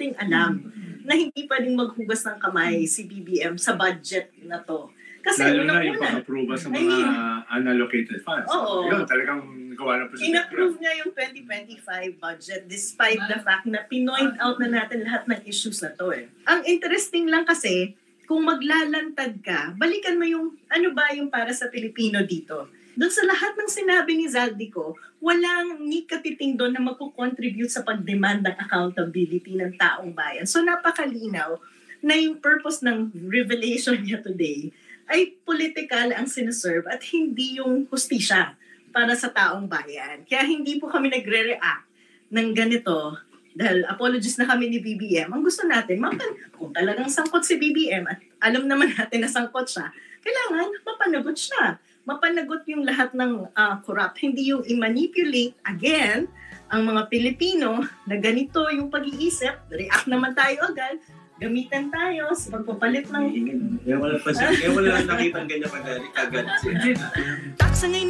nating alam na hindi pwedeng maghugas ng kamay si BBM sa budget na to. Kasi lalo na yung pang-approve sa mga unallocated funds. Oo. Yun, talagang gawa ng presidente. In-approve niya yung 2025 budget despite the fact na pinoint out na natin lahat ng issues na to eh. Ang interesting lang kasi, kung maglalantad ka, balikan mo yung ano ba yung para sa Pilipino dito. Doon sa lahat ng sinabi ni Zaldico, walang ni katiting doon na magkukontribute sa pag-demand ng accountability ng taong bayan. So napakalinaw na yung purpose ng revelation niya today ay political ang sineserve at hindi yung hustisya para sa taong bayan. Kaya hindi po kami nagre-react ng ganito dahil apologies na kami ni BBM. Ang gusto natin, kung talagang sangkot si BBM at alam naman natin na sangkot siya, kailangan mapanagot siya. Mapanagot yung lahat ng corrupt. Hindi yung i-manipulate again ang mga Pilipino na ganito yung pag-iisip. React naman tayo agad. Gamitan tayo sa pagpapalit ng... Kaya wala lang nakita ganyan agad. Taksa ngayon